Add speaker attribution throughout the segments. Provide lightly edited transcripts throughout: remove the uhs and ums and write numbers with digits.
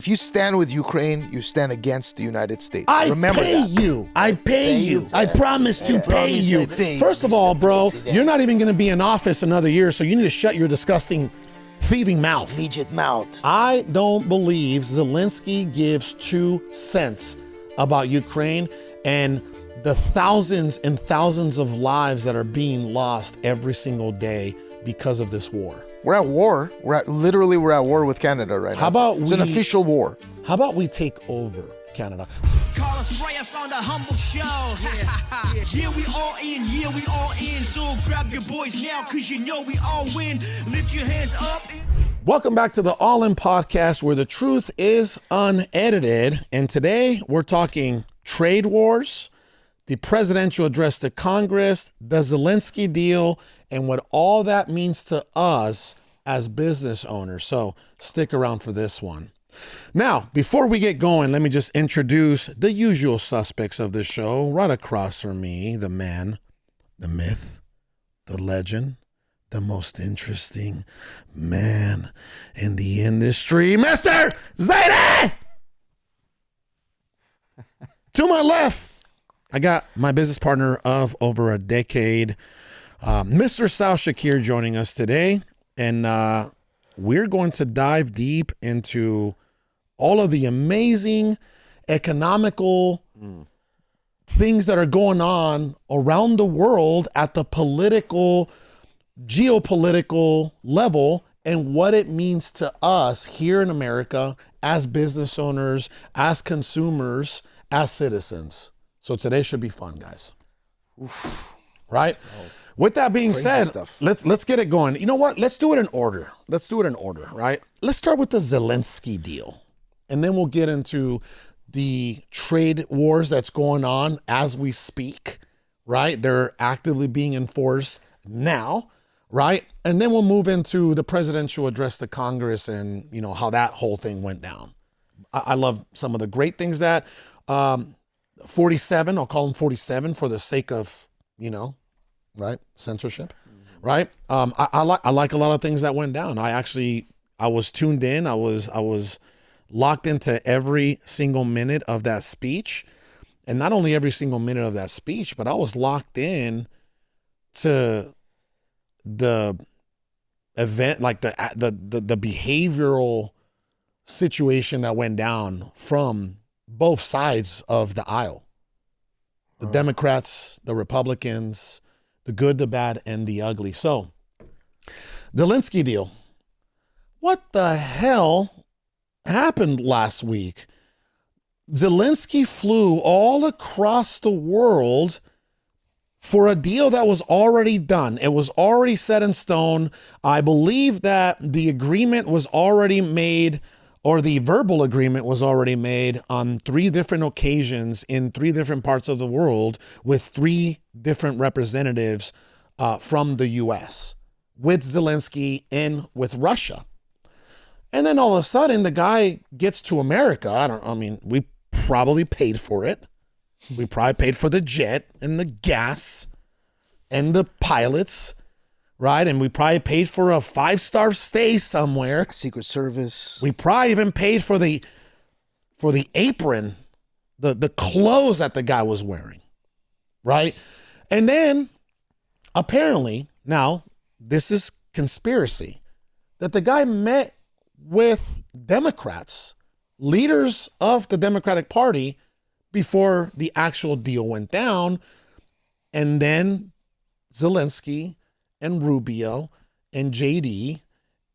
Speaker 1: If you stand with Ukraine, you stand against the United States.
Speaker 2: Remember
Speaker 1: that.
Speaker 2: I pay you. I promise to pay you. First of all, bro, you're not even going to be in office another year, so you need to shut your disgusting, thieving mouth.
Speaker 1: Legit mouth.
Speaker 2: I don't believe Zelensky gives 2 cents about Ukraine and the thousands and thousands of lives that are being lost every single day because of this war.
Speaker 1: We're at war. We're at war with Canada right now.
Speaker 2: How about
Speaker 1: it's an official war.
Speaker 2: How about we take over Canada?
Speaker 3: Call us Reyes on the humble show. Yeah, we all in. Yeah, we all in. So grab your boys now, cause you know we all win. Lift your hands up.
Speaker 2: Welcome back to the All In Podcast, where the truth is unedited. And today we're talking trade wars, the presidential address to Congress, the Zelensky deal, and what all that means to us as business owners. So stick around for this one. Now, before we get going, let me just introduce the usual suspects of the show. Right across from me, the man, the myth, the legend, the most interesting man in the industry, Mr. Zady! To my left, I got my business partner of over a decade, Mr. Sal Shakir, joining us today. And we're going to dive deep into all of the amazing economical things that are going on around the world at the political, geopolitical level, and what it means to us here in America as business owners, as consumers, as citizens. So today should be fun, guys. Oof. Right? Oh, with that being said, let's get it going. You know what? Let's do it in order. Right? Let's start with the Zelensky deal. And then we'll get into the trade wars that's going on as we speak, right? They're actively being enforced now, right? And then we'll move into the presidential address to Congress and, you know, how that whole thing went down. I love some of the great things that 47, I'll call him 47 for the sake of, you know, right? Censorship, right? I like a lot of things that went down. I was tuned in. I was locked into every single minute of that speech, and not only every single minute of that speech, but I was locked in to the event, like the behavioral situation that went down from both sides of the aisle. The Democrats, the Republicans, the good, the bad, and the ugly. So, Zelensky deal. What the hell happened last week? Zelensky flew all across the world for a deal that was already done. It was already set in stone. I believe that the agreement was already made, or the verbal agreement was already made on 3 different occasions in 3 different parts of the world with 3 different representatives from the U.S., with Zelensky and with Russia. And then all of a sudden, the guy gets to America. We probably paid for it. We probably paid for the jet and the gas and the pilots, right? And we probably paid for a 5-star stay somewhere.
Speaker 1: Secret Service.
Speaker 2: We probably even paid for the apron, the clothes that the guy was wearing, right? And then apparently, now this is conspiracy, that the guy met with Democrats, leaders of the Democratic Party, before the actual deal went down. And then Zelensky and Rubio and JD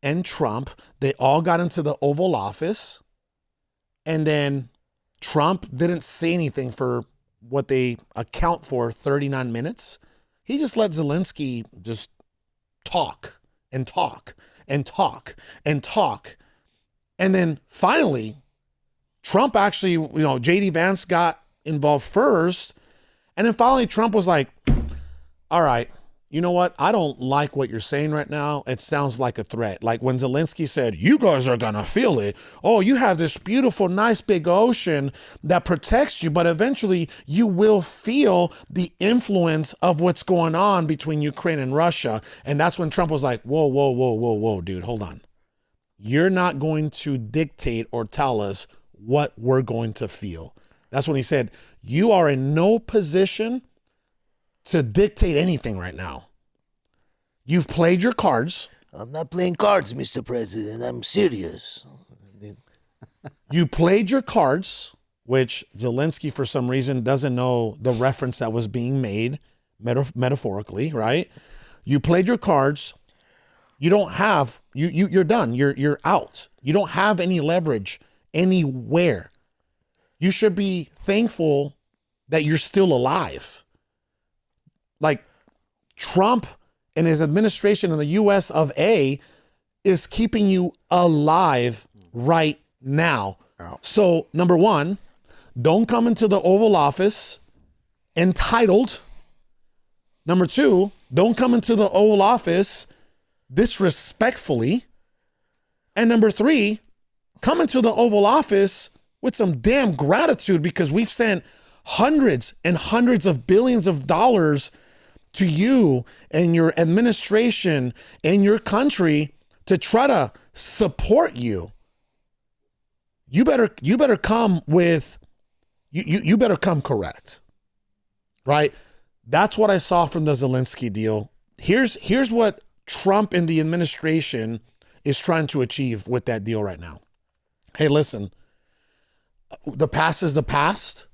Speaker 2: and Trump, they all got into the Oval Office. And then Trump didn't say anything for what they account for 39 minutes. He just let Zelensky just talk and talk and talk and talk. And then finally, Trump actually, JD Vance got involved first. And then finally Trump was like, all right, you know what? I don't like what you're saying right now. It sounds like a threat. Like when Zelensky said, you guys are going to feel it. Oh, you have this beautiful, nice big ocean that protects you, but eventually you will feel the influence of what's going on between Ukraine and Russia. And that's when Trump was like, whoa, dude, hold on. you're not going to dictate or tell us what we're going to feel. That's when he said, you are in no position to dictate anything right now. You've played your cards.
Speaker 1: I'm not playing cards, Mr. President. I'm serious.
Speaker 2: You played your cards, which Zelensky, for some reason, doesn't know the reference that was being made metaphorically, right? You played your cards. You don't have, you're done. You're out. You don't have any leverage anywhere. You should be thankful that you're still alive. Like Trump and his administration in the US of A is keeping you alive right now.
Speaker 1: Oh.
Speaker 2: So number one, don't come into the Oval Office entitled. Number two, don't come into the Oval Office disrespectfully. And number three, come into the Oval Office with some damn gratitude, because we've sent hundreds and hundreds of billions of dollars to you and your administration and your country to try to support you. You better come with, you better come correct, right? That's what I saw from the Zelensky deal. Here's what Trump and the administration is trying to achieve with that deal right now. Hey, listen, the past is the past,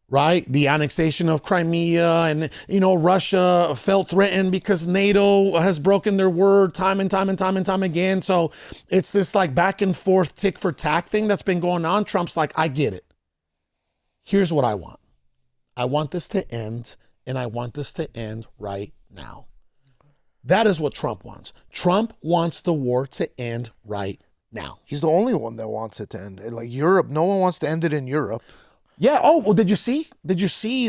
Speaker 2: right? The annexation of Crimea, and, Russia felt threatened because NATO has broken their word time and time again. So it's this like back and forth tick for tack thing that's been going on. Trump's like, I get it. Here's what I want. I want this to end, and I want this to end right now. That is what Trump wants. Trump wants the war to end right now.
Speaker 1: He's the only one that wants it to end. Like Europe, no one wants to end it in Europe.
Speaker 2: Yeah. Oh, well, did you see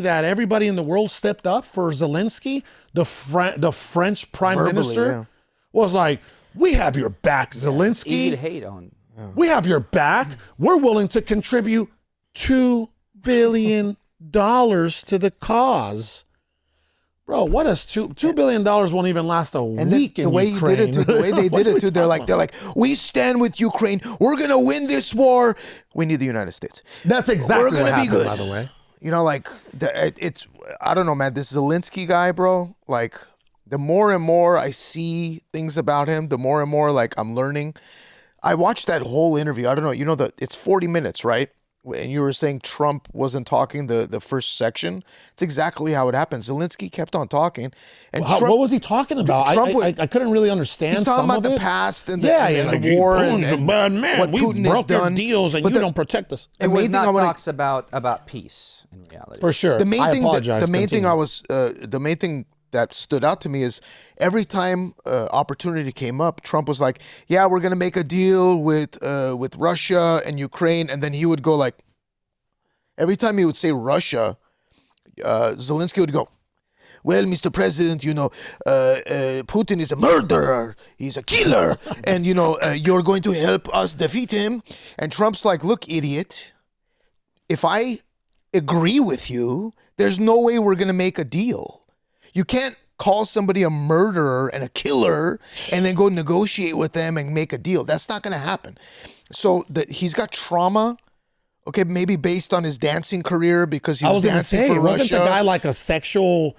Speaker 2: that everybody in the world stepped up for Zelensky? The French prime
Speaker 1: Verbally,
Speaker 2: minister was like, we have your back, Zelensky.
Speaker 4: Easy to hate on.
Speaker 2: We have your back. We're willing to contribute $2 billion to the cause. Bro, what is $2 billion won't even last a week in Ukraine.
Speaker 1: The way they did it too, they're like, we stand with Ukraine. We're gonna win this war. We need the United States.
Speaker 2: That's exactly
Speaker 1: what happened,
Speaker 2: be good, by the way.
Speaker 1: It's I don't know, man. This Zelensky guy, bro. Like, the more and more I see things about him, the more and more like I'm learning. I watched that whole interview. I don't know. It's 40 minutes, right? And you were saying Trump wasn't talking the first section. It's exactly how it happened. Zelensky kept on talking. And
Speaker 2: what was he talking about? I couldn't really understand.
Speaker 1: He's talking about the past and the war and
Speaker 2: a bad man.
Speaker 1: What Putin has done.
Speaker 2: Our deals, and you don't protect us.
Speaker 4: It was not talks about peace in reality.
Speaker 2: For sure.
Speaker 1: The main thing.
Speaker 2: Apologize.
Speaker 1: The main thing that stood out to me is every time opportunity came up, Trump was like, yeah, we're going to make a deal with Russia and Ukraine. And then he would go like, every time he would say Russia, Zelensky would go, well, Mr. President, Putin is a murderer. He's a killer. And, you're going to help us defeat him. And Trump's like, look, idiot, if I agree with you, there's no way we're going to make a deal. You can't call somebody a murderer and a killer and then go negotiate with them and make a deal. That's not going to happen. So he's got trauma, okay, maybe based on his dancing career because he was dancing for Russia.
Speaker 2: Wasn't the guy like a sexual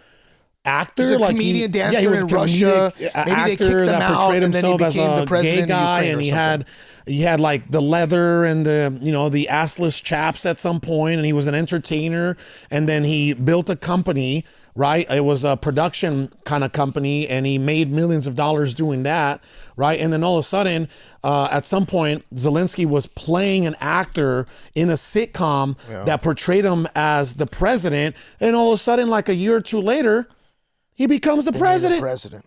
Speaker 2: actor?
Speaker 1: He's a comedian, dancer in Russia. Maybe they kicked him out and then he became the president of Ukraine, and
Speaker 2: he had like the leather and the the assless chaps at some point, and he was an entertainer, and then he built a company. Right, it was a production kind of company, and he made millions of dollars doing that. Right, and then all of a sudden, at some point, Zelensky was playing an actor in a sitcom that portrayed him as the president, and all of a sudden, like a year or two later, he becomes the president.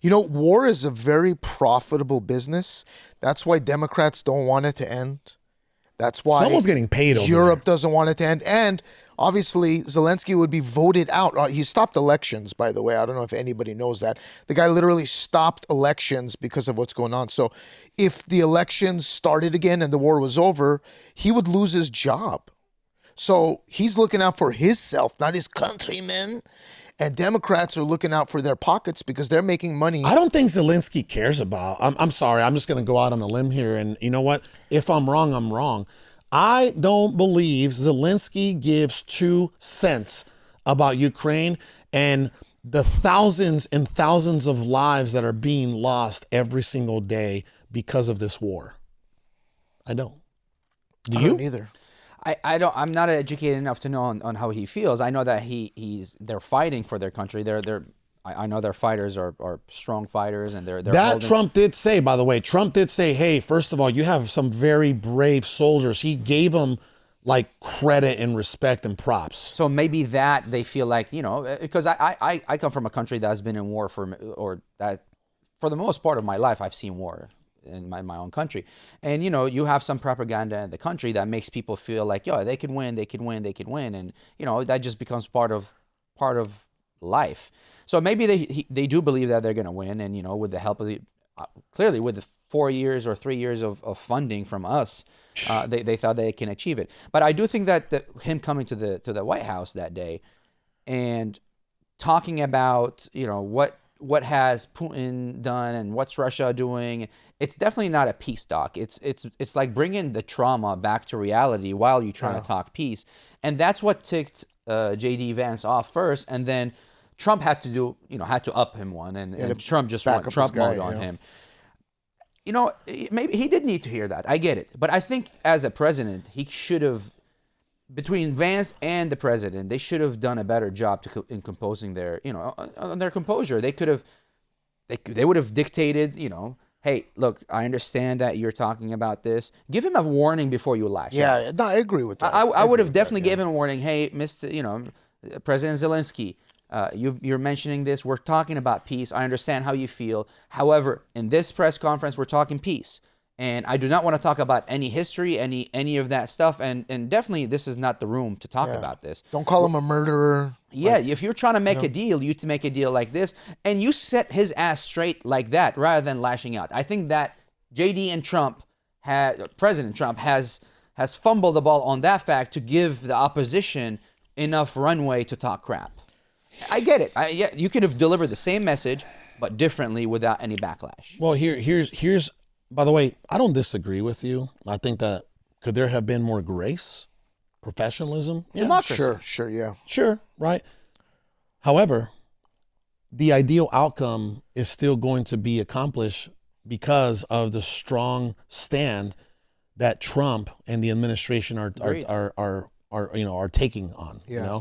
Speaker 1: War is a very profitable business. That's why Democrats don't want it to end. That's why
Speaker 2: someone's getting paid over
Speaker 1: Europe
Speaker 2: there.
Speaker 1: doesn't want it to end. And obviously, Zelensky would be voted out. He stopped elections, by the way. I don't know if anybody knows that. The guy literally stopped elections because of what's going on. So if the elections started again and the war was over, he would lose his job. So he's looking out for himself, not his countrymen. and Democrats are looking out for their pockets because they're making money.
Speaker 2: I don't think Zelensky cares about. I'm sorry. I'm just going to go out on a limb here, and you know what? If I'm wrong, I'm wrong. I don't believe Zelensky gives 2 cents about Ukraine and the thousands and thousands of lives that are being lost every single day because of this war. I don't. Do
Speaker 1: I
Speaker 2: you?
Speaker 1: don't either.
Speaker 4: I don't. I'm not educated enough to know on how he feels. I know that they're fighting for their country. I know their fighters are strong fighters, and they're
Speaker 2: That
Speaker 4: holding.
Speaker 2: Trump did say, by the way. Trump did say, hey, first of all, you have some very brave soldiers. He gave them like credit and respect and props.
Speaker 4: So maybe that they feel like, because I come from a country that's been in war for the most part of my life. I've seen war in my own country, and you have some propaganda in the country that makes people feel like, they could win, and that just becomes part of life. So maybe they do believe that they're going to win, and with the help of clearly with the 4 years or 3 years of funding from us, they thought they can achieve it. But I do think that him coming to the White House that day and talking about what has Putin done and what's Russia doing, it's definitely not a peace talk. It's like bringing the trauma back to reality while you're trying to talk peace, and that's what ticked JD Vance off first, and then Trump had to up him one, and Trump just went Trump mode on him. Maybe he did need to hear that. I get it. But I think as a president, he should have, between Vance and the president, they should have done a better job in composing their, on their composure. They would have dictated, hey, look, I understand that you're talking about this. Give him a warning before you lash out.
Speaker 1: Yeah, no, I agree with that.
Speaker 4: I would have definitely given him a warning. Hey, Mr. President Zelensky, you're mentioning this. We're talking about peace. I understand how you feel. However, in this press conference, we're talking peace. And I do not want to talk about any history, any of that stuff. And definitely this is not the room to talk about this.
Speaker 1: Don't call him a murderer.
Speaker 4: Yeah, if you're trying to make a deal, you to make a deal like this. And you set his ass straight like that rather than lashing out. I think that JD and President Trump has fumbled the ball on that fact to give the opposition enough runway to talk crap. I get it. You could have delivered the same message, but differently without any backlash.
Speaker 2: Well, here's. By the way, I don't disagree with you. I think that could there have been more grace, professionalism? Yeah,
Speaker 1: Democracy. Sure,
Speaker 2: right. However, the ideal outcome is still going to be accomplished because of the strong stand that Trump and the administration are taking on.
Speaker 1: Yeah.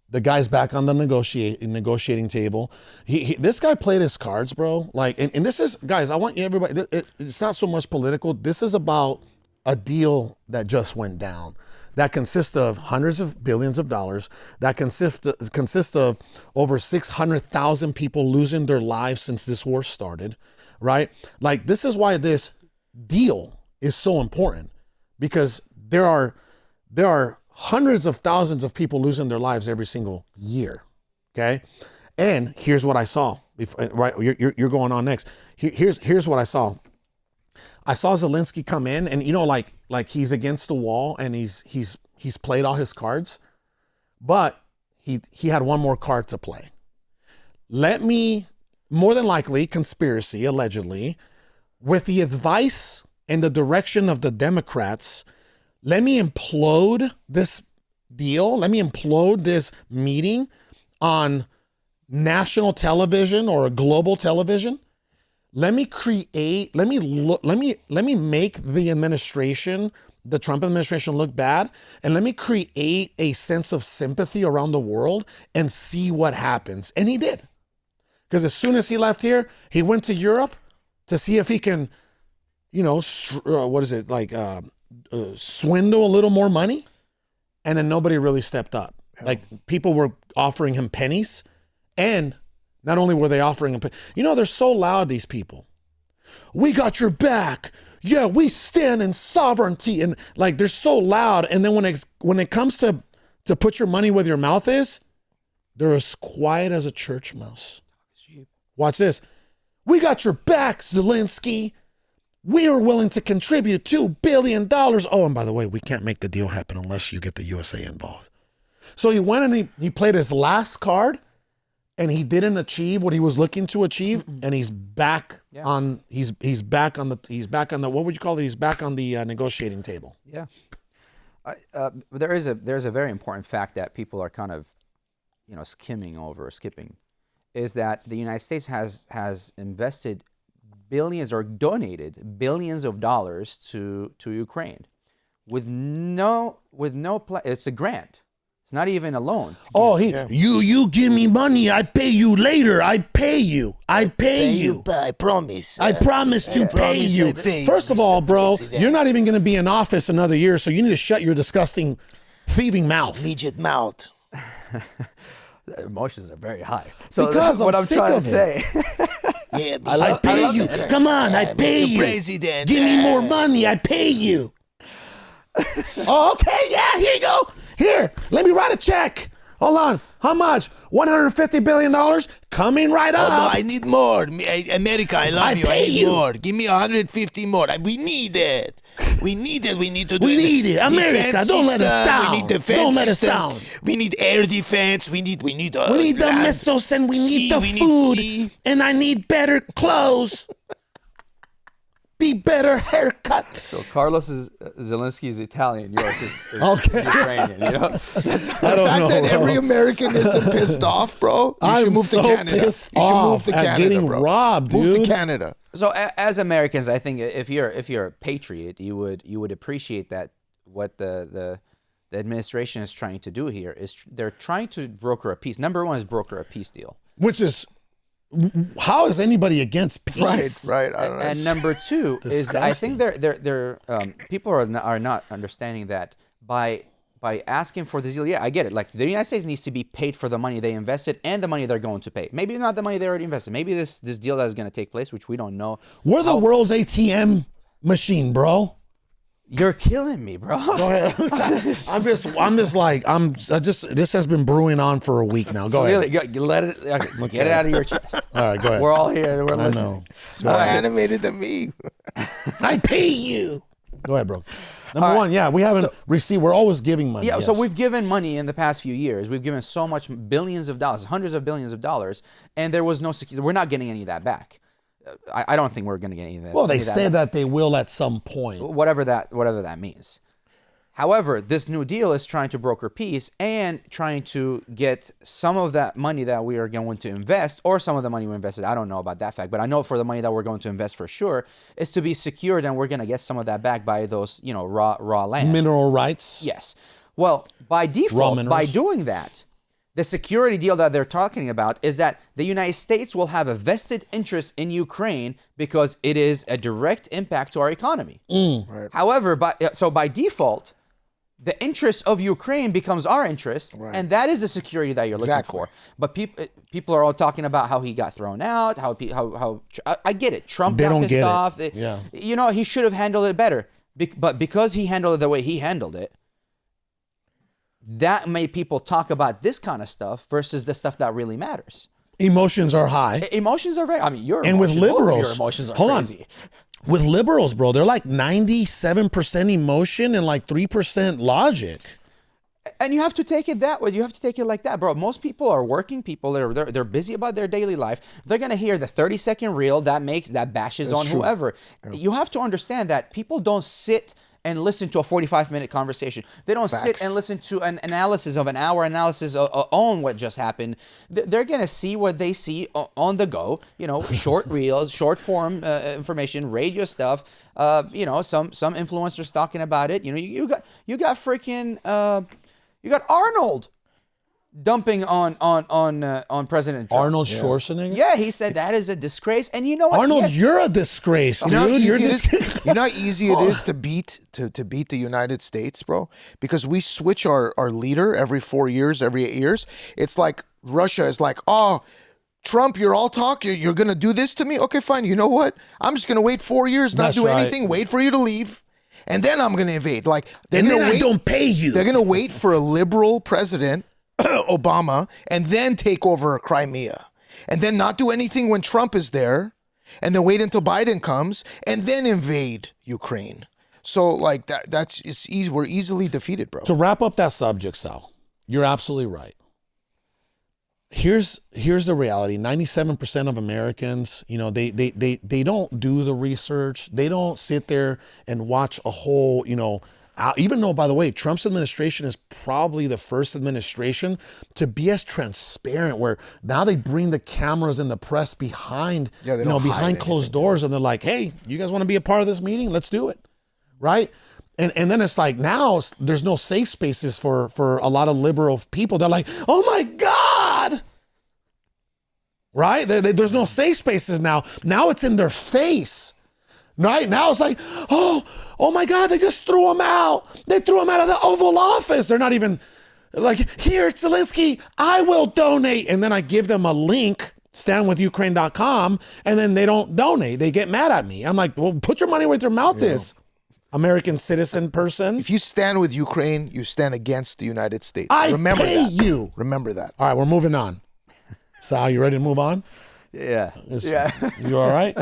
Speaker 2: The guy's back on the negotiating table. This guy played his cards, bro. Like, and this is, guys, I want everybody, it's not so much political. This is about a deal that just went down that consists of hundreds of billions of dollars, that consists of over 600,000 people losing their lives since this war started, right? Like, this is why this deal is so important, because there are hundreds of thousands of people losing their lives every single year. Okay. And here's what I saw. Right. You're going on next. Here's what I saw. I saw Zelensky come in and, like he's against the wall and he's played all his cards, but he had one more card to play. More than likely, conspiracy, allegedly, with the advice and the direction of the Democrats, let me implode this deal. Let me implode this meeting on national television or global television. Let me make the administration, the Trump administration, look bad. And let me create a sense of sympathy around the world and see what happens. And he did. Because as soon as he left here, he went to Europe to see if he can, swindle a little more money, and then nobody really stepped up. Like, people were offering him pennies, and not only were they offering him, they're so loud, these people. We got your back. Yeah, we stand in sovereignty, and like, they're so loud. And then when it comes to put your money where your mouth is, they're as quiet as a church mouse. Watch this. We got your back, Zelensky. We are willing to contribute $2 billion. Oh, and by the way, we can't make the deal happen unless you get the USA involved. So he went and he played his last card, and he didn't achieve what he was looking to achieve, and he's back on he's back on the what would you call it? He's back on the negotiating table.
Speaker 4: Yeah. There's a very important fact that people are kind of, skipping, is that the United States has invested billions or donated billions of dollars to Ukraine with no it's a grant. It's not even a loan.
Speaker 2: Oh, you give me money, I pay you later. I pay you. I promise. I promise to pay you. First of all, bro, you're not even going to be in office another year, so you need to shut your disgusting, thieving mouth.
Speaker 1: Legit mouth.
Speaker 4: The emotions are very high. So
Speaker 2: because
Speaker 4: that's what I'm trying to say.
Speaker 1: Yeah,
Speaker 2: I pay you. Come on, I pay you.
Speaker 1: President.
Speaker 2: Give me more money, I pay you. Oh, okay, yeah, here you go. Here, let me write a check. Hold on. How much? $150 billion? Coming right up.
Speaker 1: Oh, no, I need more. America, I love you. I need more. Give me 150 more. We need it. We need it. We need to do it.
Speaker 2: We need it. America, don't let us down.
Speaker 1: We need defense
Speaker 2: don't let us
Speaker 1: system.
Speaker 2: down.
Speaker 1: We need air defense. We need
Speaker 2: the missiles, and we need the food. And I need better clothes. Be better haircut.
Speaker 4: So Zelensky is Italian. Yours is
Speaker 2: okay.
Speaker 4: Ukrainian.
Speaker 2: I don't know.
Speaker 1: That every American isn't pissed off, bro. You should move to Canada.
Speaker 2: Pissed off at getting robbed, dude.
Speaker 1: Move to Canada.
Speaker 4: So as Americans, I think if you're a patriot, you would appreciate that what the administration is trying to do here is they're trying to broker a peace. Number one is broker a peace deal,
Speaker 2: which is. How is anybody against peace?
Speaker 1: Right. I don't know.
Speaker 4: And number two is I think they're people are not understanding that by asking for this deal. Yeah, I get it. Like the United States needs to be paid for the money they invested and the money they're going to pay. Maybe not the money they already invested. Maybe this deal that is going to take place, which we don't know.
Speaker 2: We're the world's ATM machine, bro.
Speaker 4: You're killing me, bro.
Speaker 2: Go ahead. This has been brewing on for a week now. Go ahead.
Speaker 4: Get it out of your chest.
Speaker 2: All right, go ahead.
Speaker 4: We're all here. We're listening.
Speaker 2: I know.
Speaker 1: It's more animated than me.
Speaker 2: I pay you. Go ahead, bro. Number one, we haven't received. We're always giving money.
Speaker 4: Yeah,
Speaker 2: yes.
Speaker 4: so we've given money in the past few years. We've given so much, billions of dollars, hundreds of billions of dollars, and there was no security. We're not getting any of that back. I don't think we're going to get any of that.
Speaker 2: Well, they say that they will at some point.
Speaker 4: Whatever that means. However, this new deal is trying to broker peace and trying to get some of that money that we are going to invest, or some of the money we invested. I don't know about that fact, but I know for the money that we're going to invest for sure is to be secured, and we're going to get some of that back by those, raw land.
Speaker 2: Mineral rights.
Speaker 4: Yes. Well, by default, by doing that, the security deal that they're talking about is that the United States will have a vested interest in Ukraine because it is a direct impact to our economy.
Speaker 1: Right.
Speaker 4: However, by default, the interest of Ukraine becomes our interest, and that is the security that you're looking for. But people are all talking about how he got thrown out, how I get it. Trump got pissed off. He should have handled it better. But because he handled it the way he handled it, that made people talk about this kind of stuff versus the stuff that really matters.
Speaker 2: Emotions are high.
Speaker 4: Emotions are very. I mean,
Speaker 2: with liberals,
Speaker 4: your emotions are
Speaker 2: crazy. With liberals, bro, they're like 97% emotion and like 3% logic.
Speaker 4: And you have to take it that way. You have to take it like that, bro. Most people are working people. They're busy about their daily life. They're gonna hear the 30-second reel that bashes on whoever. You have to understand that people don't sit and listen to a 45-minute conversation. They don't sit and listen to an analysis of an hour analysis on what just happened. They're going to see what they see on the go, short reels, short form information, radio stuff, some influencers talking about it. You got Arnold dumping on President Trump.
Speaker 2: Arnold Schwarzenegger?
Speaker 4: Yeah, he said that is a disgrace. And you know what?
Speaker 2: Arnold, you're a disgrace, dude.
Speaker 1: You know how easy it is to beat the United States, bro? Because we switch our leader every 4 years, every 8 years. It's like Russia is like, oh, Trump, you're all talk. You're going to do this to me? Okay, fine. You know what? I'm just going to wait 4 years, not do anything, wait for you to leave. And then I'm going to invade. Like,
Speaker 2: I don't pay you.
Speaker 1: They're going to wait for a liberal president, Obama, and then take over Crimea, and then not do anything when Trump is there, and then wait until Biden comes, and then invade Ukraine. So like it's easy. We're easily defeated, bro.
Speaker 2: To wrap up that subject, Sal, you're absolutely right. here's the reality. 97% of Americans, they don't do the research. They don't sit there and watch a whole, even though, by the way, Trump's administration is probably the first administration to be as transparent, where now they bring the cameras and the press behind, behind closed doors, and they're like, hey, you guys want to be a part of this meeting? Let's do it. Right. And then it's like, now there's no safe spaces for a lot of liberal people. They're like, oh my God. Right. There's no safe spaces now. Now it's in their face. Right now it's like, oh my God, they just threw him out. They threw him out of the Oval Office. They're not even like, here, Zelensky, I will donate. And then I give them a link, standwithukraine.com, and then they don't donate. They get mad at me. I'm like, well, put your money where your mouth is, American citizen person.
Speaker 1: If you stand with Ukraine, you stand against the United States.
Speaker 2: Remember that.
Speaker 1: Remember that.
Speaker 2: All right, we're moving on. Sal, you ready to move on?
Speaker 4: Yeah.
Speaker 2: You all right?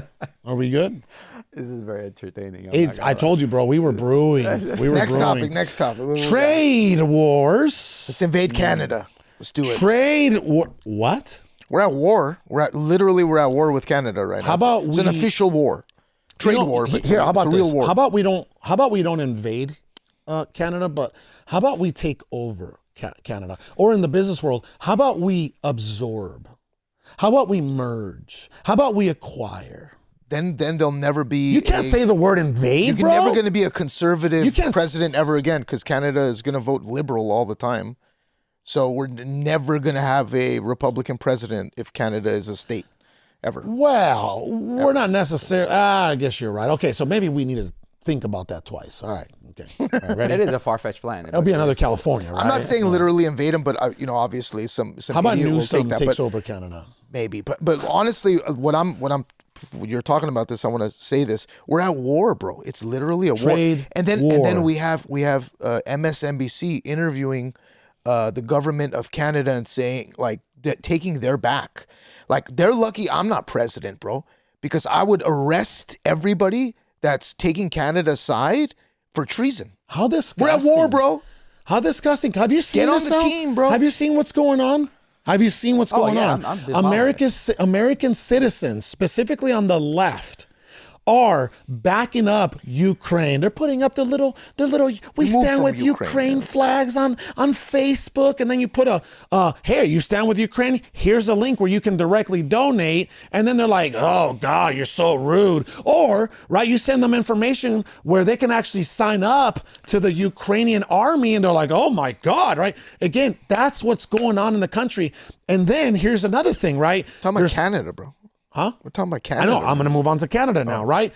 Speaker 2: Are we good?
Speaker 4: This is very entertaining.
Speaker 2: I told you, bro, we were brewing.
Speaker 1: Next topic.
Speaker 2: Trade wars.
Speaker 1: Let's invade Canada. Let's do it.
Speaker 2: Trade war. What?
Speaker 1: We're at war. We're at war with Canada right now.
Speaker 2: How about
Speaker 1: it's an official war. Trade war, but
Speaker 2: here, how about
Speaker 1: it's a real
Speaker 2: this?
Speaker 1: war.
Speaker 2: How about we don't invade Canada, but how about we take over Canada? Or in the business world, how about we absorb? How about we merge? How about we acquire?
Speaker 1: Then there'll never be.
Speaker 2: You can't say the word invade,
Speaker 1: You're
Speaker 2: bro.
Speaker 1: never going to be a conservative president ever again, because Canada is going to vote liberal all the time. So we're never going to have a Republican president if Canada is a state, ever.
Speaker 2: Well, we're not necessarily. I guess you're right. Okay, so maybe we need to think about that twice. All right. Okay. All right, ready?
Speaker 4: It is a far-fetched plan.
Speaker 2: It'll be another California, right?
Speaker 1: I'm not saying literally invade them, but obviously some
Speaker 2: How about
Speaker 1: idiot will take
Speaker 2: Newsom
Speaker 1: that.
Speaker 2: takes
Speaker 1: But
Speaker 2: over Canada?
Speaker 1: maybe, but honestly, when you're talking about this, I want to say this: we're at war, bro. It's literally a
Speaker 2: Trade
Speaker 1: war. And then
Speaker 2: war.
Speaker 1: we have MSNBC interviewing the government of Canada and saying, like, taking their back. Like, they're lucky I'm not president, bro, because I would arrest everybody that's taking Canada's side for treason.
Speaker 2: How disgusting.
Speaker 1: We're at war, bro.
Speaker 2: How disgusting. Have you seen
Speaker 1: Get on
Speaker 2: this
Speaker 1: the
Speaker 2: now?
Speaker 1: team, bro.
Speaker 2: Have you seen what's going on? Have you seen what's going on?
Speaker 4: I'm following
Speaker 2: American citizens, specifically on the left, are backing up Ukraine. They're putting up the little we stand with Ukraine flags on Facebook, and then you put here, you stand with Ukraine, here's a link where you can directly donate, and then they're like, oh God, you're so rude. Or, right, you send them information where they can actually sign up to the Ukrainian army, and they're like, oh my God, right? Again, that's what's going on in the country. And then here's another thing, right?
Speaker 1: Talking about Canada, bro.
Speaker 2: Huh?
Speaker 1: We're talking about Canada.
Speaker 2: I know. I'm going to move on to Canada now, right?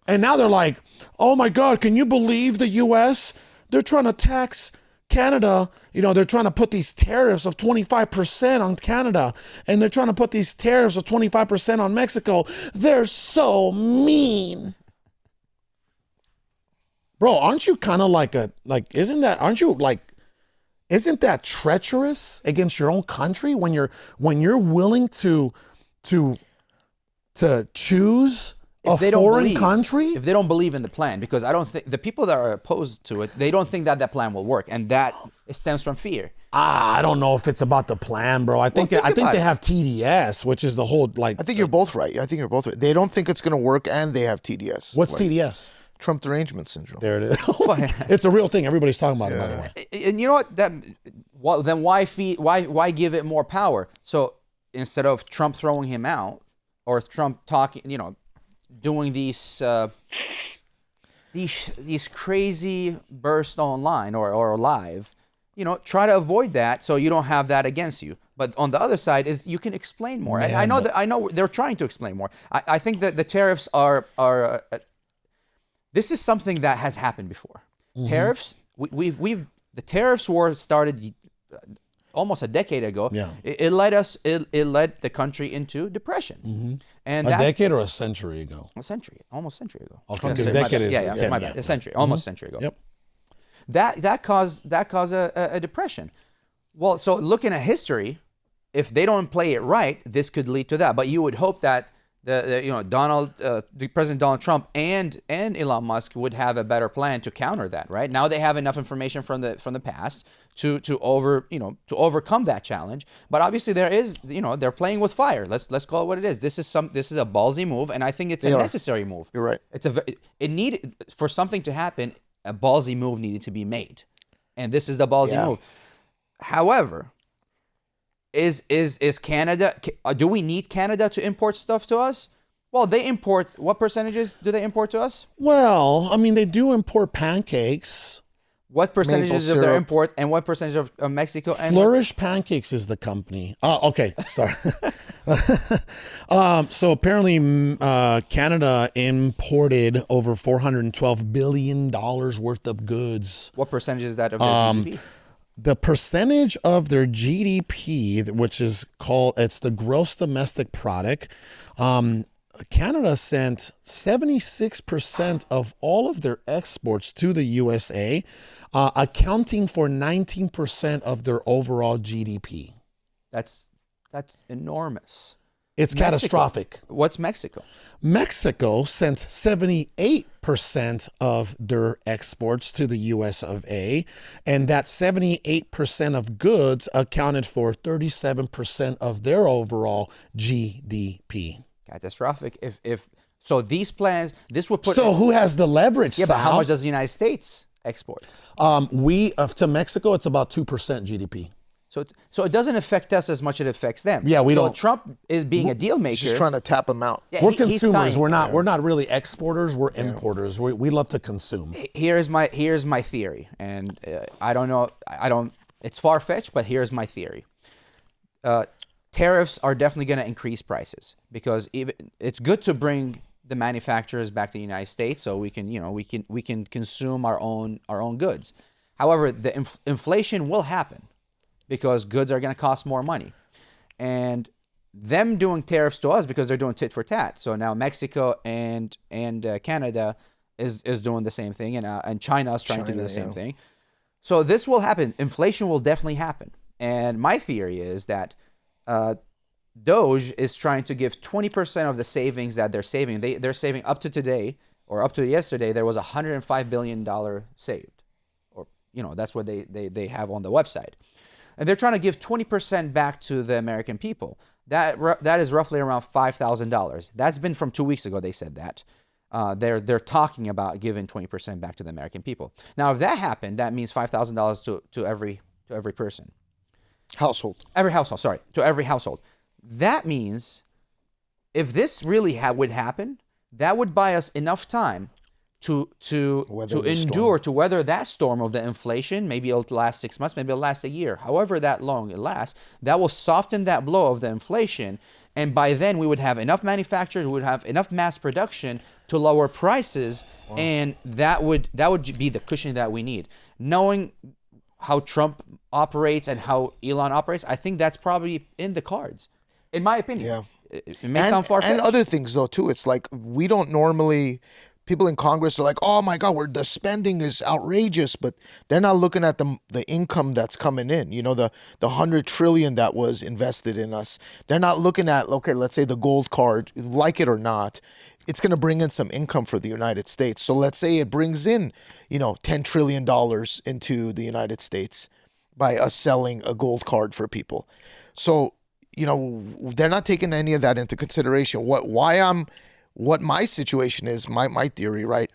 Speaker 2: And now they're like, oh my God, can you believe the U.S.? They're trying to tax Canada. They're trying to put these tariffs of 25% on Canada, and they're trying to put these tariffs of 25% on Mexico. They're so mean. Bro, aren't you kind of isn't that treacherous against your own country when you're willing to choose a foreign country?
Speaker 4: If they don't believe in the plan, because I don't think the people that are opposed to it, they don't think that plan will work, and that it stems from fear.
Speaker 2: I don't know if it's about the plan, bro. I think they have TDS, which is the whole
Speaker 1: I think you're both right. They don't think it's going to work, and they have TDS.
Speaker 2: What's TDS?
Speaker 1: Trump derangement syndrome.
Speaker 2: There it is. It's a real thing. Everybody's talking about it, by the way.
Speaker 4: And you know what? Then why give it more power? So instead of Trump throwing him out, or Trump talking, doing these crazy bursts online or live, try to avoid that so you don't have that against you. But on the other side is you can explain more. And I know they're trying to explain more. I think that the tariffs are this is something that has happened before. Mm-hmm. Tariffs, the tariffs war started almost a decade ago.
Speaker 2: Yeah.
Speaker 4: It led the country into depression.
Speaker 2: Mm-hmm.
Speaker 4: And
Speaker 2: a decade or a century ago?
Speaker 4: Almost a century ago.
Speaker 2: Okay, because decade is
Speaker 4: my bad. A century, almost a century ago.
Speaker 2: Yep.
Speaker 4: That caused a depression. Well, so looking at history, if they don't play it right, this could lead to that. But you would hope that the President Donald Trump and Elon Musk would have a better plan to counter that. Right now, they have enough information from the past to overcome that challenge. But obviously, they're playing with fire. Let's call it what it is. This is a ballsy move, and I think it's a necessary move.
Speaker 1: You're right.
Speaker 4: It needed for something to happen. A ballsy move needed to be made, and this is the ballsy move. However, is Canada? Do we need Canada to import stuff to us? Well, they import. What percentages do they import to us?
Speaker 2: Well, I mean, they do import pancakes.
Speaker 4: What percentages of their import and what percentage of Mexico? And
Speaker 2: Flourish Pancakes is the company. Oh, okay. Sorry. So apparently Canada imported over $412 billion worth of goods.
Speaker 4: What percentage is that of their GDP?
Speaker 2: The percentage of their GDP, which is it's the gross domestic product, Canada sent 76% of all of their exports to the USA, accounting for 19% of their overall GDP.
Speaker 4: That's enormous.
Speaker 2: It's catastrophic.
Speaker 4: What's Mexico?
Speaker 2: Mexico sent 78% of their exports to the US of A, and that 78% of goods accounted for 37% of their overall GDP.
Speaker 4: Catastrophic. If so, these plans, this would put.
Speaker 2: So who has the leverage?
Speaker 4: Yeah, but how
Speaker 2: Sal?
Speaker 4: much does the United States export?
Speaker 2: To Mexico, it's about 2% GDP.
Speaker 4: So it doesn't affect us as much as it affects them.
Speaker 2: Yeah, we don't.
Speaker 4: So Trump is being a deal maker.
Speaker 1: Just trying to tap them out.
Speaker 4: Yeah,
Speaker 2: We're
Speaker 4: he's
Speaker 2: consumers.
Speaker 4: dying.
Speaker 2: We're not really exporters. We're importers. We love to consume.
Speaker 4: Here's my theory, and I don't know. It's far fetched, but here's my theory. Tariffs are definitely going to increase prices because it's good to bring the manufacturers back to the United States so we can consume our own goods. However, the inflation will happen because goods are going to cost more money, and them doing tariffs to us because they're doing tit for tat. So now Mexico and Canada is doing the same thing, and China is trying to do the same thing. So this will happen. Inflation will definitely happen, and my theory is that Doge is trying to give 20% of the savings that they're saving. They're saving up to today or up to yesterday. There was $105 billion saved, or that's what they have on the website. And they're trying to give 20% back to the American people. That is roughly around $5,000. That's been from 2 weeks ago. They said that. They're talking about giving 20% back to the American people. Now, if that happened, that means $5,000 to every person.
Speaker 1: Household.
Speaker 4: Every household. Sorry, to every household. That means if this really would happen, that would buy us enough time to weather that storm of the inflation. Maybe it'll last 6 months, maybe it'll last a year. However that long it lasts, that will soften that blow of the inflation. And by then we would have enough manufacturers, we would have enough mass production to lower prices. Wow. And that would be the cushion that we need. Knowing how Trump operates and how Elon operates, I think that's probably in the cards, in my opinion.
Speaker 1: Yeah.
Speaker 4: It may sound far-fetched.
Speaker 1: And other things though too. It's like we don't normally. People in Congress are like, oh my God, the spending is outrageous, but they're not looking at the income that's coming in. The $100 trillion that was invested in us. They're not looking at, okay, let's say the gold card, like it or not, it's going to bring in some income for the United States. So let's say it brings in, $10 trillion into the United States by us selling a gold card for people. So, they're not taking any of that into consideration. What my situation is, my theory, right?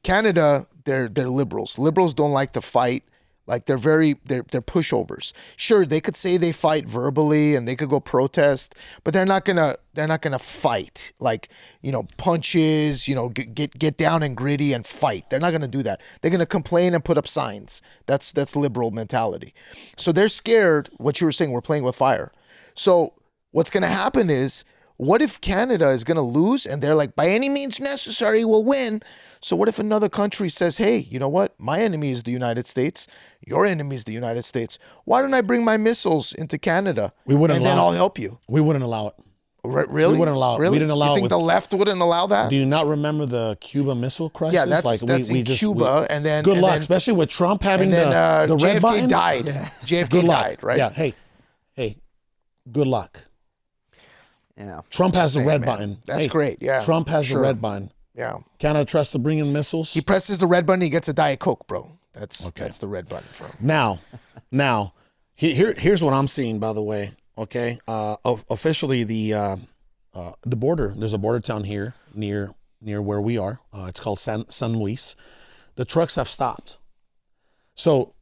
Speaker 1: Canada, they're liberals. Liberals don't like to fight. Like they're pushovers. Sure, they could say they fight verbally and they could go protest, but they're not gonna fight like punches. Get down and gritty and fight. They're not gonna do that. They're gonna complain and put up signs. That's liberal mentality. So they're scared. What you were saying, we're playing with fire. So what's gonna happen is, what if Canada is going to lose and they're like, by any means necessary, we'll win? So what if another country says, hey, you know what? My enemy is the United States. Your enemy is the United States. Why don't I bring my missiles into Canada? And then I'll help you.
Speaker 2: We wouldn't allow it.
Speaker 1: Really?
Speaker 2: We wouldn't allow it.
Speaker 1: Really?
Speaker 2: We didn't allow it.
Speaker 1: You think the left wouldn't allow that?
Speaker 2: Do you not remember the Cuba Missile Crisis?
Speaker 1: Yeah, that's in Cuba. And then
Speaker 2: good luck, especially with Trump having the red button.
Speaker 1: JFK died. JFK died, right?
Speaker 2: Yeah. Hey, good luck.
Speaker 4: Yeah.
Speaker 2: Trump has the
Speaker 1: saying,
Speaker 2: red
Speaker 1: man.
Speaker 2: button.
Speaker 1: That's great, yeah,
Speaker 2: Trump has
Speaker 1: sure.
Speaker 2: the red button.
Speaker 1: Yeah.
Speaker 2: Canada trusts to bring in missiles.
Speaker 1: He presses the red button, he gets a Diet Coke, bro. That's the red button for him.
Speaker 2: Now, here's what I'm seeing. By the way, okay. Officially, the border. There's a border town here near where we are. It's called San Luis. The trucks have stopped. So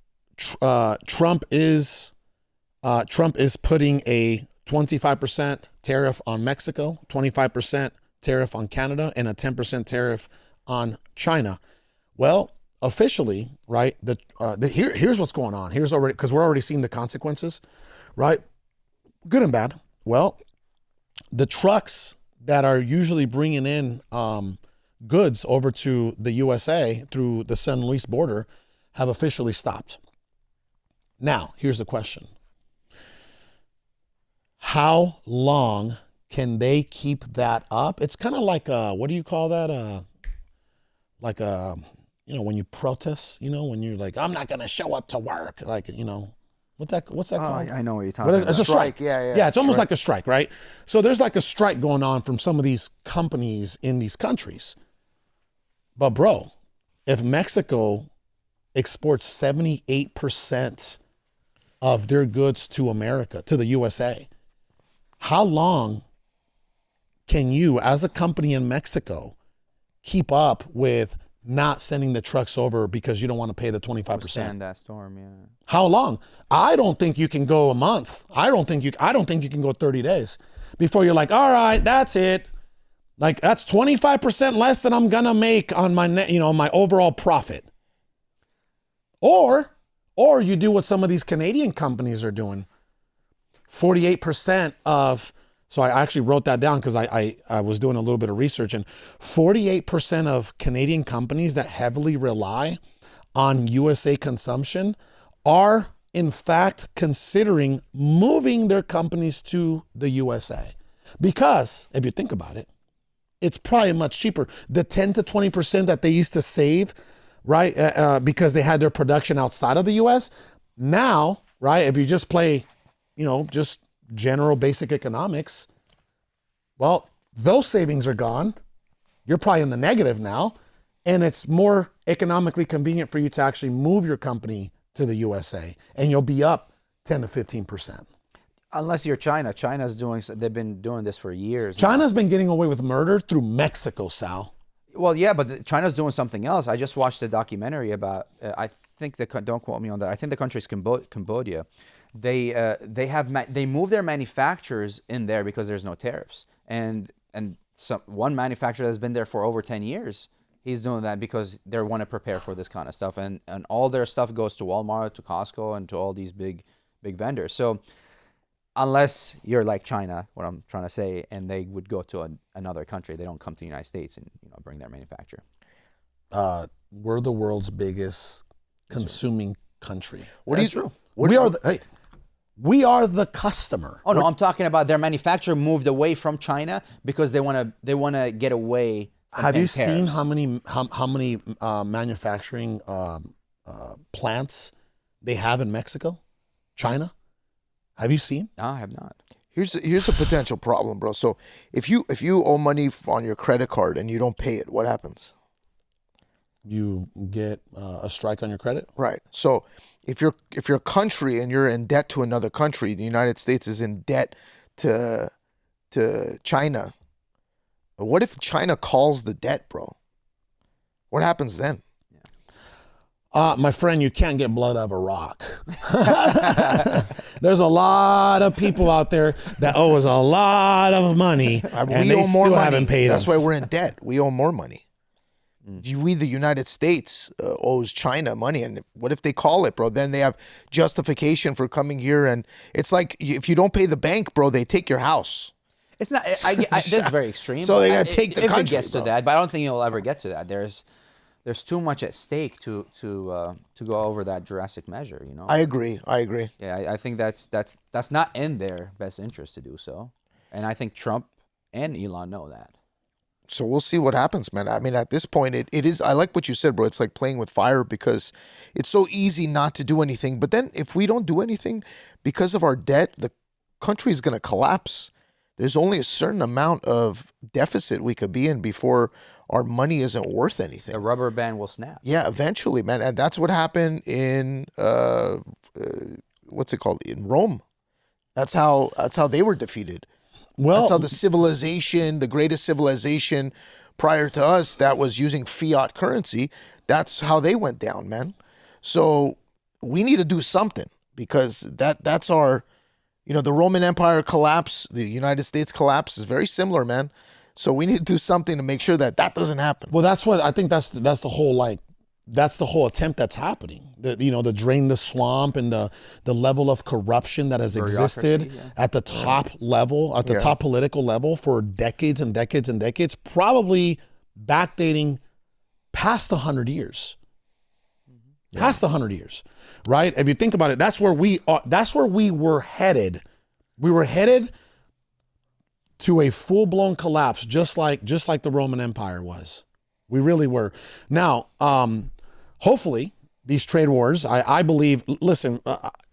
Speaker 2: Trump is putting a 25% tariff on Mexico, 25% tariff on Canada, and a 10% tariff on China. Well, officially, right? Here's what's going on. Here's already, because we're already seeing the consequences, right? Good and bad. Well, the trucks that are usually bringing in goods over to the USA through the San Luis border have officially stopped. Now, here's the question. How long can they keep that up? It's kind of like what do you call that? Like when you protest, when you're like, I'm not gonna show up to work. Like, what's that called?
Speaker 4: I know what you're talking about.
Speaker 2: It's a strike.
Speaker 1: Yeah,
Speaker 2: It's almost like a strike, right? So there's like a strike going on from some of these companies in these countries. But bro, if Mexico exports 78% of their goods to America, to the USA, how long can you, as a company in Mexico, keep up with not sending the trucks over because you don't want to pay the 25%?
Speaker 4: Stand that storm, yeah.
Speaker 2: How long? I don't think you can go a month. I don't think you can go 30 days before you're like, all right, that's it. Like, that's 25% less than I'm gonna make on my net, my overall profit. Or you do what some of these Canadian companies are doing. 48% of, so I actually wrote that down because I was doing a little bit of research, and 48% of Canadian companies that heavily rely on USA consumption are in fact considering moving their companies to the USA. Because if you think about it, it's probably much cheaper. The 10 to 20% that they used to save, right, because they had their production outside of the US, now, right, if you just play, just general basic economics, well, those savings are gone. You're probably in the negative now, and it's more economically convenient for you to actually move your company to the USA, and you'll be up 10 to 15%.
Speaker 4: Unless you're China. They've been doing this for years.
Speaker 2: China's been getting away with murder through Mexico, Sal.
Speaker 4: Well, yeah, but China's doing something else. I just watched a documentary about, I think, don't quote me on that. I think the country's Cambodia. They move their manufacturers in there because there's no tariffs. And one manufacturer that's been there for over 10 years, he's doing that because they want to prepare for this kind of stuff. And all their stuff goes to Walmart, to Costco, and to all these big vendors. So unless you're like China, what I'm trying to say, and they would go to another country, they don't come to the United States and bring their manufacturer.
Speaker 2: We're the world's biggest consuming country. We are the customer.
Speaker 4: Oh no, I'm talking about their manufacturer moved away from China because they want to get away.
Speaker 2: Have you seen how many manufacturing plants they have in Mexico, China? Have you seen?
Speaker 4: No, I have not.
Speaker 1: Here's a potential problem, bro. So if you owe money on your credit card and you don't pay it, what happens?
Speaker 2: You get a strike on your credit.
Speaker 1: Right. So if you're a country and you're in debt to another country, the United States is in debt to China. What if China calls the debt, bro? What happens then?
Speaker 2: My friend, you can't get blood out of a rock. There's a lot of people out there that owe us a lot of money, and
Speaker 1: we
Speaker 2: they
Speaker 1: owe more
Speaker 2: still
Speaker 1: money.
Speaker 2: haven't paid us.
Speaker 1: That's why we're in debt. We owe more money. We, the United States, owes China money, and what if they call it, bro? Then they have justification for coming here, and it's like if you don't pay the bank, bro, they take your house.
Speaker 4: It's not. That's very extreme.
Speaker 1: So they gotta take the
Speaker 4: if
Speaker 1: country,
Speaker 4: it gets to
Speaker 1: bro.
Speaker 4: that, but I don't think you'll ever get to that. There's too much at stake to go over that drastic measure.
Speaker 1: I agree.
Speaker 4: Yeah, I think that's not in their best interest to do so, and I think Trump and Elon know that.
Speaker 1: So we'll see what happens, man. I mean, at this point, it is. I like what you said, bro. It's like playing with fire because it's so easy not to do anything. But then if we don't do anything because of our debt, the country is going to collapse. there's only a certain amount of deficit we could be in before our money isn't worth anything.
Speaker 4: The rubber band will snap.
Speaker 1: Yeah, eventually, man. And that's what happened in what's it called? In Rome. That's how they were defeated.
Speaker 2: Well,
Speaker 1: That's how the civilization, the greatest civilization prior to us that was using fiat currency, that's how they went down, man. So we need to do something because that's our, the Roman Empire collapse, the United States collapse is very similar, man. So we need to do something to make sure that doesn't happen.
Speaker 2: well, that's what I think. That's the whole attempt that's happening. The drain the swamp and the level of corruption that has existed
Speaker 4: Bureaucracy,
Speaker 2: at the top level, at the top political level for decades and decades and decades, probably backdating past 100 years. Past 100 years, right? If you think about it, that's where we are. That's where we were headed. We were headed to a full-blown collapse, just like the Roman Empire was. We really were. Now, hopefully, these trade wars. I believe. Listen,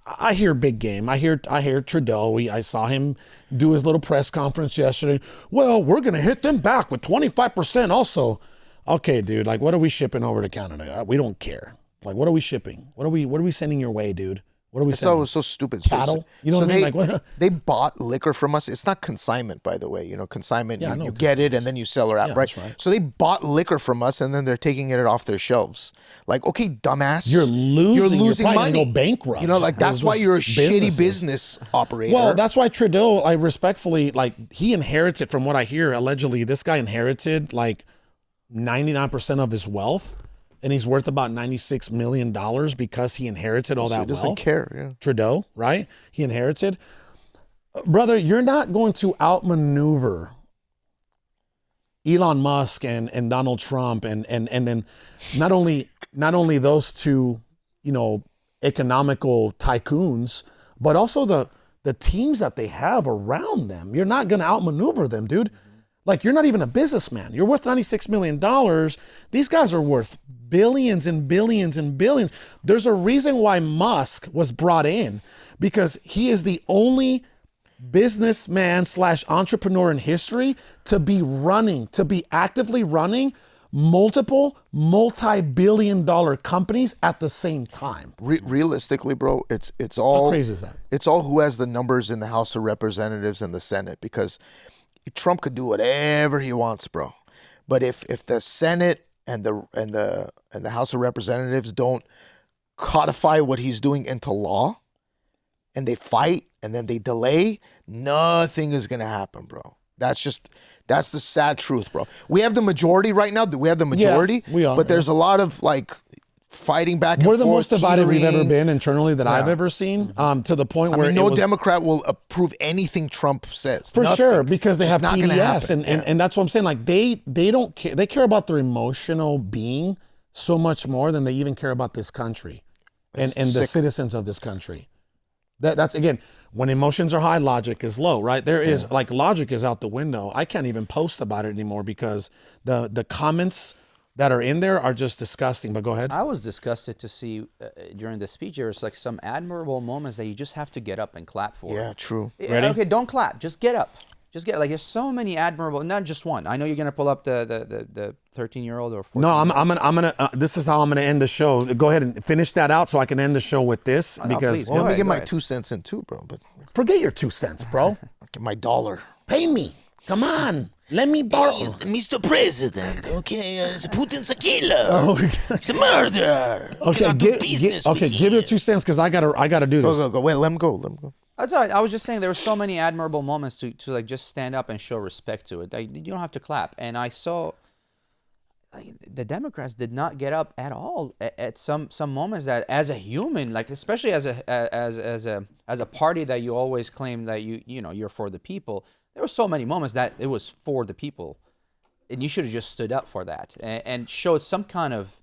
Speaker 2: I hear big game. I hear Trudeau. I saw him do his little press conference yesterday. Well, we're gonna hit them back with 25% also. Okay, dude. Like, what are we shipping over to Canada? We don't care. Like, what are we shipping? What are we sending your way, dude? What are we sending?
Speaker 1: So it was so stupid.
Speaker 2: Cattle? You know what I mean? Like, what?
Speaker 1: They bought liquor from us. It's not consignment, by the way. Consignment,
Speaker 2: Yeah, I know,
Speaker 1: you get it and then you sell it out,
Speaker 2: Yeah,
Speaker 1: right?
Speaker 2: that's right.
Speaker 1: So they bought liquor from us and then they're taking it off their shelves. Like, okay, dumbass.
Speaker 2: You're losing. You're probably
Speaker 1: money.
Speaker 2: gonna go bankrupt.
Speaker 1: Like, that's why you're a shitty business operator.
Speaker 2: Well, that's why Trudeau, I respectfully, he inherited, from what I hear, allegedly, this guy inherited 99% of his wealth. And he's worth about $96 million because he inherited all that
Speaker 1: he doesn't
Speaker 2: wealth.
Speaker 1: care, yeah.
Speaker 2: Trudeau, right? He inherited. Brother, you're not going to outmaneuver Elon Musk and Donald Trump and then not only those two, economical tycoons, but also the teams that they have around them. You're not going to outmaneuver them, dude. Like, you're not even a businessman. You're worth $96 million. These guys are worth billions and billions and billions. There's a reason why Musk was brought in, because he is the only businessman / entrepreneur in history to be actively running multiple multi-billion-dollar companies at the same time.
Speaker 1: Realistically, bro, it's all
Speaker 2: How crazy is that?
Speaker 1: It's all who has the numbers in the House of Representatives and the Senate, because Trump could do whatever he wants, bro. But if the Senate and the House of Representatives don't codify what he's doing into law, and they fight and then they delay, nothing is gonna happen, bro. That's the sad truth, bro. We have the majority right now. We have the majority,
Speaker 2: we are,
Speaker 1: but there's a lot of fighting back and
Speaker 2: We're
Speaker 1: forth.
Speaker 2: the most divided we've ever
Speaker 1: teetering.
Speaker 2: been internally that I've ever seen, to the point where
Speaker 1: No Democrat will approve anything Trump says.
Speaker 2: For
Speaker 1: Nothing.
Speaker 2: sure, because they
Speaker 1: It's
Speaker 2: have
Speaker 1: not gonna
Speaker 2: TDS,
Speaker 1: happen.
Speaker 2: and that's what I'm saying. Like, they don't care. They care about their emotional being so much more than they even care about this country and the
Speaker 1: sick.
Speaker 2: citizens of this country. That's, again, when emotions are high, logic is low, right? There is logic is out the window. I can't even post about it anymore because the comments that are in there are just disgusting. But go ahead.
Speaker 4: I was disgusted to see during the speech, there was some admirable moments that you just have to get up and clap for.
Speaker 1: Yeah, true.
Speaker 2: Ready?
Speaker 4: Okay, don't clap. Just get up. There's so many admirable, not just one. I know you're gonna pull up the 13-year-old or 14.
Speaker 2: No, I'm gonna. This is how I'm gonna end the show. Go ahead and finish that out so I can end the show with this,
Speaker 4: no,
Speaker 2: because
Speaker 4: please.
Speaker 1: Well, let me
Speaker 4: ahead,
Speaker 1: get
Speaker 4: go
Speaker 1: my
Speaker 4: ahead.
Speaker 1: 2 cents in too, bro. But
Speaker 2: forget your 2 cents, bro.
Speaker 1: get my $1.
Speaker 2: Pay me. Come on. Let me borrow.
Speaker 1: Mr. President, okay, Putin's a killer.
Speaker 2: Oh,
Speaker 1: He's a murderer.
Speaker 2: okay, give your 2 cents because I gotta do this.
Speaker 1: Go. Wait, let him go.
Speaker 4: That's all right. I was just saying there were so many admirable moments to just stand up and show respect to it. You don't have to clap. And I saw the Democrats did not get up at all at some moments that, as a human, especially as a party that you always claim that you're for the people. There were so many moments that it was for the people, and you should have just stood up for that and showed some kind of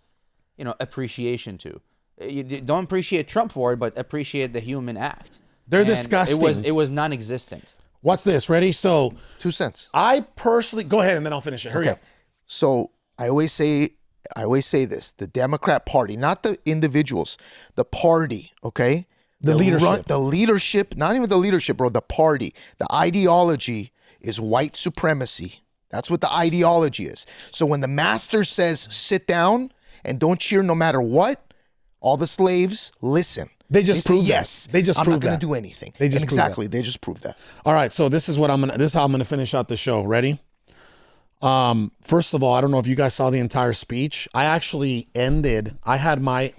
Speaker 4: appreciation to. You don't appreciate Trump for it, but appreciate the human act.
Speaker 2: They're
Speaker 4: And
Speaker 2: disgusting.
Speaker 4: It was non-existent.
Speaker 2: Watch this. Ready? So
Speaker 1: 2 cents.
Speaker 2: I personally go ahead and then I'll finish it. Hurry up.
Speaker 1: So I always say this: the Democrat Party, not the individuals, the party. Okay,
Speaker 2: The leadership.
Speaker 1: the leadership, not even the leadership, bro. The party, the ideology is white supremacy. That's what the ideology is. So when the master says sit down and don't cheer no matter what, all the slaves listen.
Speaker 2: They just
Speaker 1: say,
Speaker 2: proved
Speaker 1: yes.
Speaker 2: that. They just
Speaker 1: I'm
Speaker 2: proved
Speaker 1: not going
Speaker 2: that.
Speaker 1: to do anything.
Speaker 2: They just
Speaker 1: And
Speaker 2: proved that.
Speaker 1: exactly. They just proved that.
Speaker 2: All right, so this is how I'm gonna finish out the show. Ready? First of all, I don't know if you guys saw the entire speech. I actually ended. I had my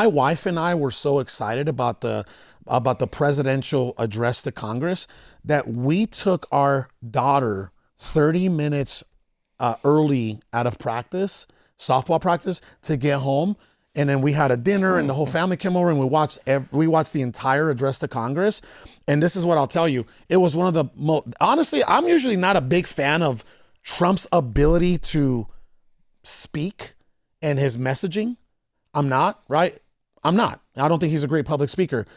Speaker 2: wife and I were so excited about the presidential address to Congress that we took our daughter 30 minutes early out of practice, softball practice, to get home. And then we had a dinner and the whole family came over and we watched the entire address to Congress. And this is what I'll tell you. It was one of the most, honestly, I'm usually not a big fan of Trump's ability to speak and his messaging. I'm not, right? I'm not. I don't think he's a great public speaker.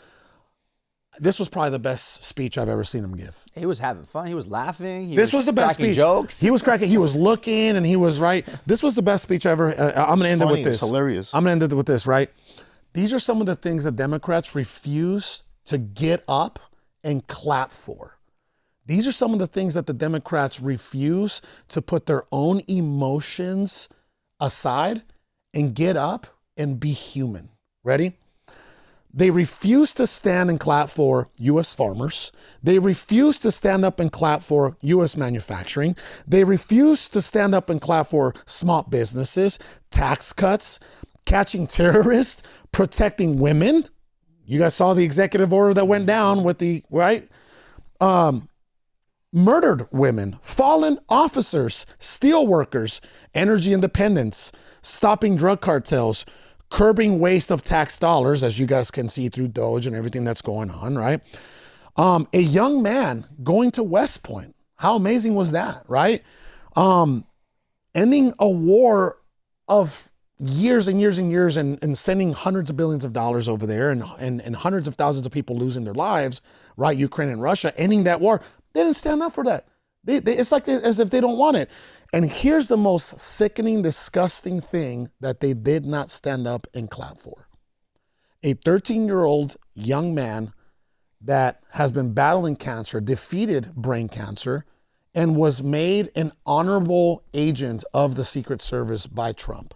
Speaker 2: This was probably the best speech I've ever seen him give.
Speaker 4: He was having fun. He was laughing.
Speaker 2: This was the best
Speaker 4: cracking
Speaker 2: speech.
Speaker 4: Jokes.
Speaker 2: He was cracking. He was looking, and he was right. This was the best speech ever. I'm going to end it with this.
Speaker 1: It's hilarious.
Speaker 2: I'm going to end it with this, right? These are some of the things that Democrats refuse to get up and clap for. These are some of the things that the Democrats refuse to put their own emotions aside and get up and be human. Ready? They refuse to stand and clap for U.S. farmers. They refuse to stand up and clap for U.S. manufacturing. They refuse to stand up and clap for small businesses, tax cuts, catching terrorists, protecting women. You guys saw the executive order that went down with the, right? Murdered women, fallen officers, steel workers, energy independence, stopping drug cartels, curbing waste of tax dollars, as you guys can see through Doge and everything that's going on, right? A young man going to West Point. How amazing was that, right? Ending a war of years and years and years and sending hundreds of billions of dollars over there and hundreds of thousands of people losing their lives, right? Ukraine and Russia, ending that war. They didn't stand up for that. It's like as if they don't want it. And here's the most sickening, disgusting thing that they did not stand up and clap for. A 13-year-old young man that has been battling cancer, defeated brain cancer, and was made an honorable agent of the Secret Service by Trump.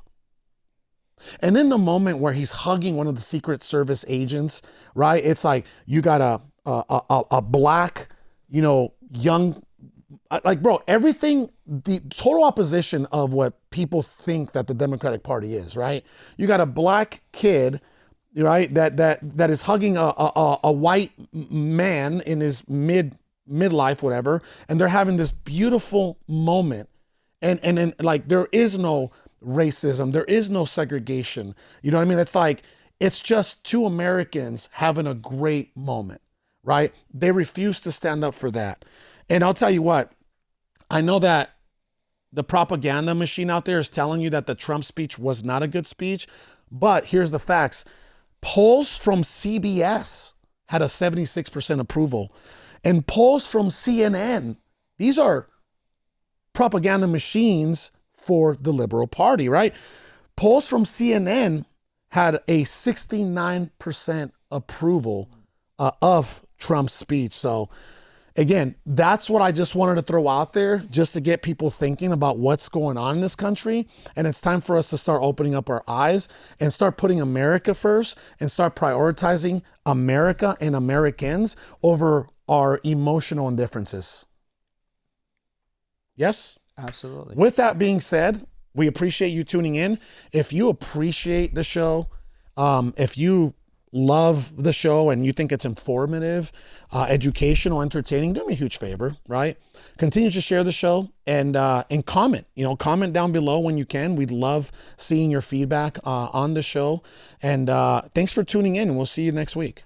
Speaker 2: And in the moment where he's hugging one of the Secret Service agents, right? It's like you got a black, young, like, bro, everything, the total opposition of what people think that the Democratic Party is, right? You got a black kid, right, that is hugging a white man in his midlife, whatever, and they're having this beautiful moment. And then, like, there is no racism, there is no segregation. You know what I mean? It's like, it's just two Americans having a great moment, right? They refuse to stand up for that. And I'll tell you what, I know that the propaganda machine out there is telling you that the Trump speech was not a good speech, but here's the facts. Polls from CBS had a 76% approval, and polls from CNN, these are propaganda machines for the liberal party, right? Polls from CNN had a 69% approval of Trump's speech. So again, that's what I just wanted to throw out there just to get people thinking about what's going on in this country. And it's time for us to start opening up our eyes and start putting America first and start prioritizing America and Americans over our emotional indifferences. Yes?
Speaker 4: Absolutely.
Speaker 2: With that being said, we appreciate you tuning in. If you appreciate the show, if you love the show and you think it's informative, educational, entertaining, do me a huge favor, right? Continue to share the show and comment. Comment down below when you can. We'd love seeing your feedback on the show. And thanks for tuning in, and we'll see you next week.